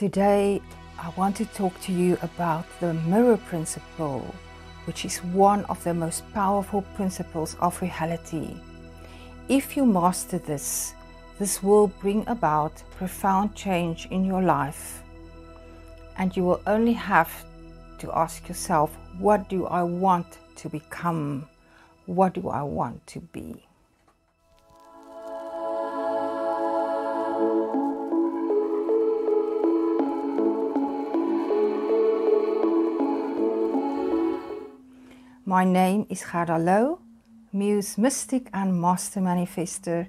Today, I want to talk to you about the mirror principle, which is one of the most powerful principles of reality. If you master this, this will bring about profound change in your life. And you will only have to ask yourself, what do I want to become? What do I want to be? My name is Gerda Low, Muse Mystic and Master Manifester,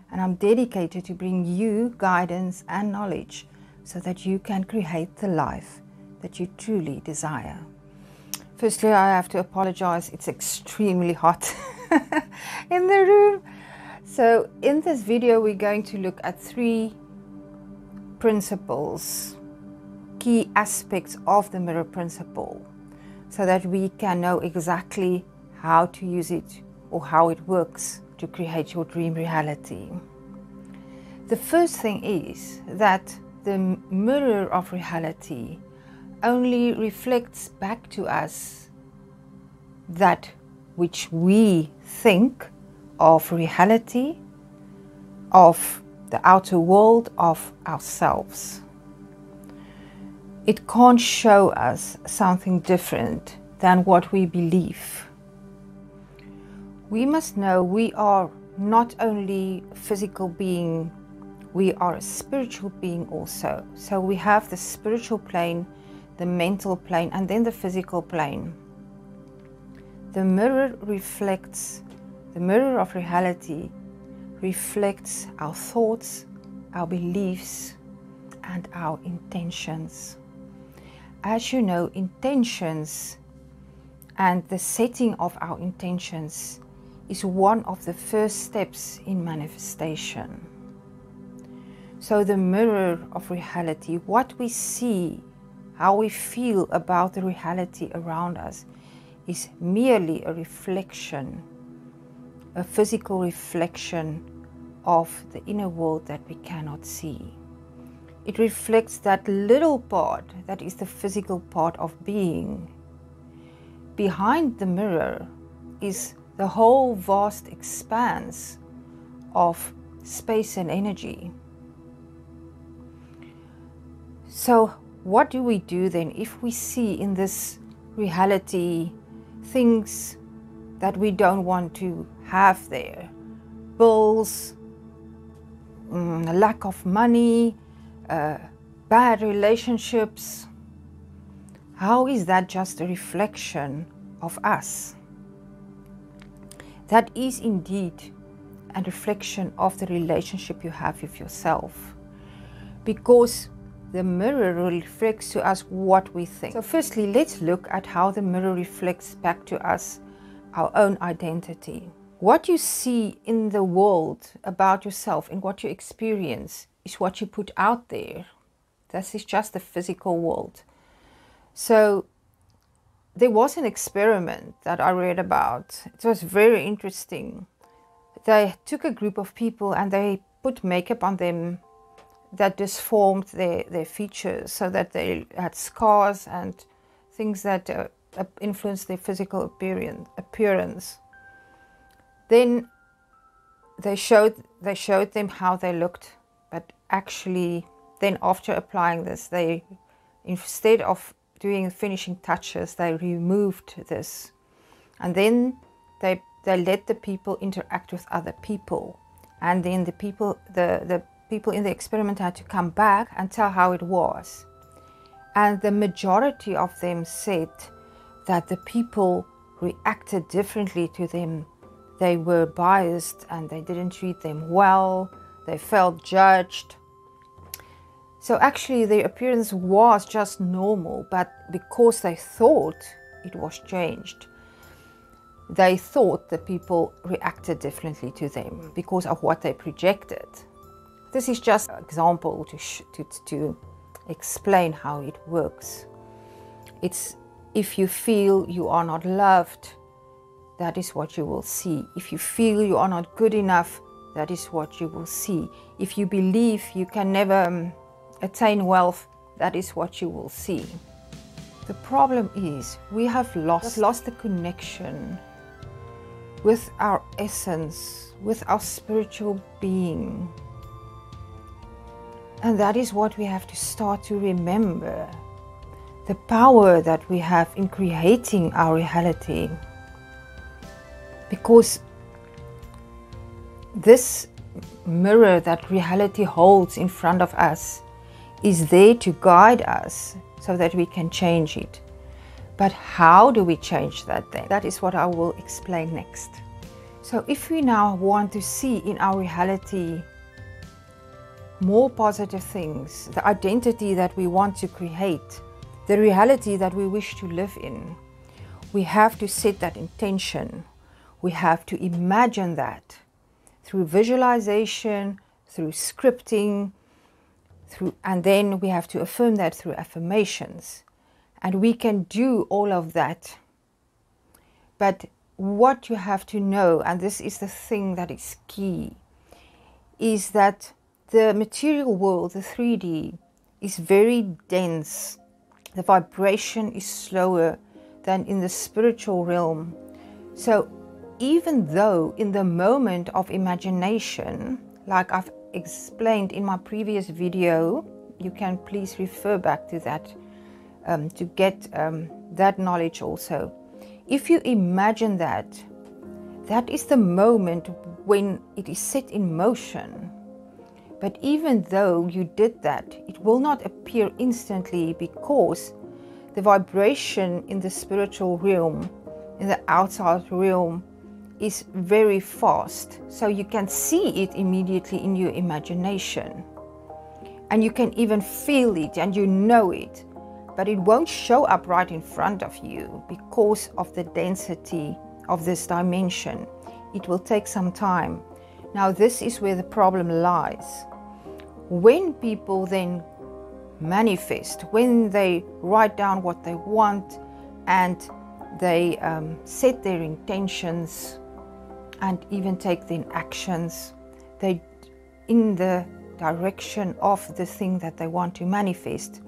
and I'm dedicated to bring you guidance and knowledge so that you can create the life that you truly desire. Firstly, I have to apologize, it's extremely hot in the room. So in this video, we're going to look at 3 principles, key aspects of the mirror principle, so that we can know exactly how to use it or how it works to create your dream reality. The first thing is that the mirror of reality only reflects back to us that which we think of reality, of the outer world, of ourselves. It can't show us something different than what we believe. We must know we are not only a physical being, we are a spiritual being also. So we have the spiritual plane, the mental plane, and then the physical plane. The mirror of reality reflects our thoughts, our beliefs, and our intentions. As you know, intentions and the setting of our intentions is one of the first steps in manifestation. So the mirror of reality, what we see, how we feel about the reality around us, is merely a reflection, a physical reflection of the inner world that we cannot see. It reflects that little part that is the physical part of being. Behind the mirror is the whole vast expanse of space and energy. So what do we do then if we see in this reality things that we don't want to have there? Bills, lack of money, bad relationships. How is that just a reflection of us? That is indeed a reflection of the relationship you have with yourself, because the mirror reflects to us what we think. So firstly, let's look at how the mirror reflects back to us our own identity. What you see in the world about yourself and what you experience is what you put out there. This is just the physical world. So there was an experiment that I read about. It was very interesting. They took a group of people and they put makeup on them that disformed their features, so that they had scars and things that influenced their physical appearance. Then they showed them how they looked. But actually, then after applying this, they, instead of doing finishing touches, they removed this. And then they let the people interact with other people. And then the people in the experiment had to come back and tell how it was. And the majority of them said that the people reacted differently to them. They were biased and they didn't treat them well. They felt judged. So actually their appearance was just normal, but because they thought it was changed, they thought the people reacted differently to them because of what they projected. This is just an example to explain how it works. It's if you feel you are not loved, that is what you will see. If you feel you are not good enough, that is what you will see. If you believe you can never attain wealth, that is what you will see. The problem is we have lost the connection with our essence, with our spiritual being. And that is what we have to start to remember. The power that we have in creating our reality. Because this mirror that reality holds in front of us is there to guide us so that we can change it. But how do we change that then? That is what I will explain next. So if we now want to see in our reality more positive things, the identity that we want to create, the reality that we wish to live in, we have to set that intention. We have to imagine that through visualization, through scripting, and then we have to affirm that through affirmations. And we can do all of that. But what you have to know, and this is the thing that is key, is that the material world, the 3D, is very dense. The vibration is slower than in the spiritual realm. So even though in the moment of imagination, like I've explained in my previous video, you can please refer back to that to get that knowledge also. If you imagine that, that is the moment when it is set in motion. But even though you did that, it will not appear instantly because the vibration in the spiritual realm, in the outside realm, is very fast. So you can see it immediately in your imagination. And you can even feel it and you know it. But it won't show up right in front of you because of the density of this dimension. It will take some time. Now this is where the problem lies. When people then manifest, when they write down what they want and they set their intentions and even take the actions, they in the direction of the thing that they want to manifest,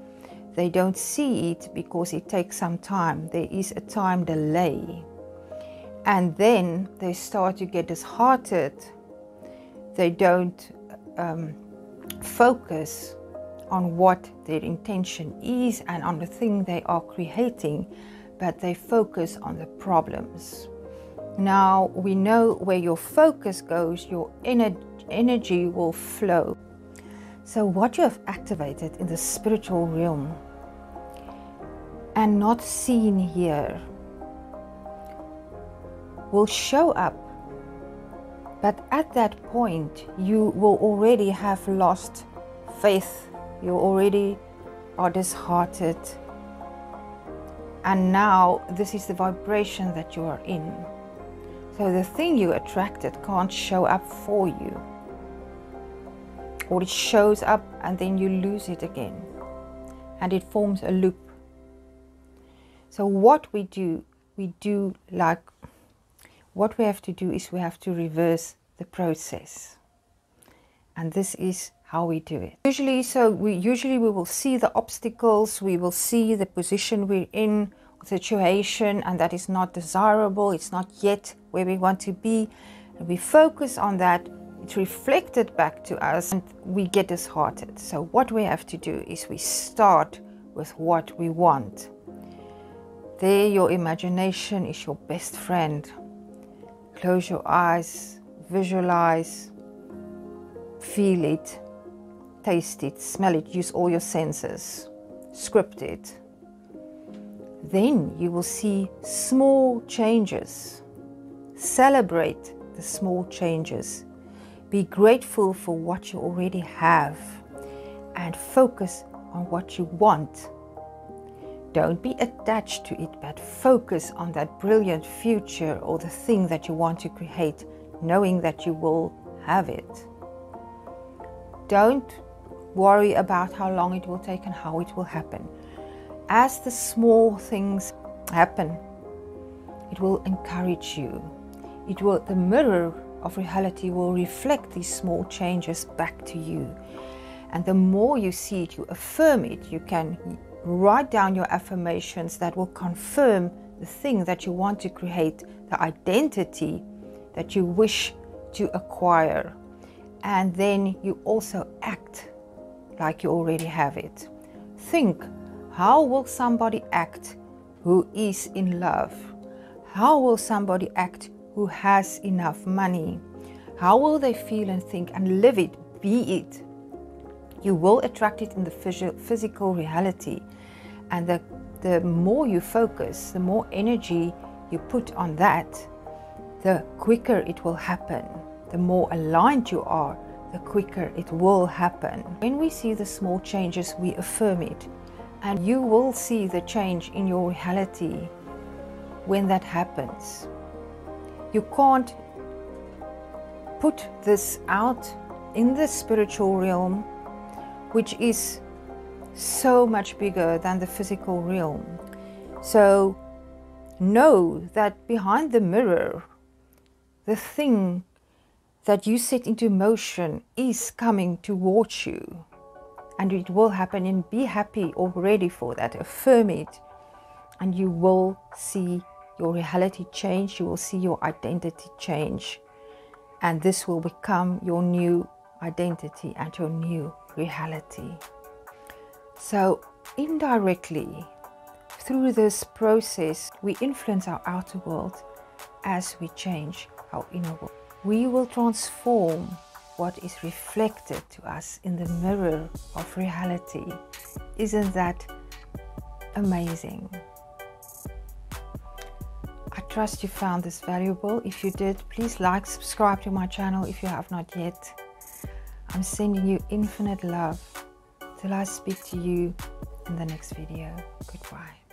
they don't see it because it takes some time. There is a time delay. And then they start to get disheartened. They don't focus on what their intention is and on the thing they are creating, but they focus on the problems. Now we know where your focus goes, your energy will flow. So what you have activated in the spiritual realm and not seen here will show up, but at that point you will already have lost faith. You already are disheartened, and now this is the vibration that you are in. So the thing you attracted can't show up for you, or it shows up and then you lose it again, and it forms a loop. So what we do like, what we have to do is we have to reverse the process, and this is how we do it. Usually we will see the obstacles, we will see the position we're in, situation, and that is not desirable, it's not yet where we want to be, and we focus on that. It's reflected back to us and we get disheartened. So what we have to do is we start with what we want. There, your imagination is your best friend. Close your eyes, visualize, feel it, taste it, smell it, use all your senses, script it. Then you will see small changes. Celebrate the small changes. Be grateful for what you already have and focus on what you want. Don't be attached to it, but focus on that brilliant future or the thing that you want to create, knowing that you will have it. Don't worry about how long it will take and how it will happen. As the small things happen, it will encourage you. The mirror of reality will reflect these small changes back to you. And the more you see it, you affirm it. You can write down your affirmations that will confirm the thing that you want to create, the identity that you wish to acquire. And then you also act like you already have it. Think, how will somebody act who is in love? How will somebody act who has enough money? How will they feel and think and live it, be it? You will attract it in the physical reality. And the more you focus, the more energy you put on that, the quicker it will happen. The more aligned you are, the quicker it will happen. When we see the small changes, we affirm it. And you will see the change in your reality when that happens. You can't put this out in the spiritual realm, which is so much bigger than the physical realm. So know that behind the mirror, the thing that you set into motion is coming towards you, and it will happen. And be happy already for that. Affirm it, and you will see your reality change. You will see your identity change, and this will become your new identity and your new reality. So indirectly, through this process, we influence our outer world as we change our inner world. We will transform what is reflected to us in the mirror of reality. Isn't that amazing? I trust you found this valuable. If you did, please like, subscribe to my channel if you have not yet. I'm sending you infinite love till I speak to you in the next video. Goodbye.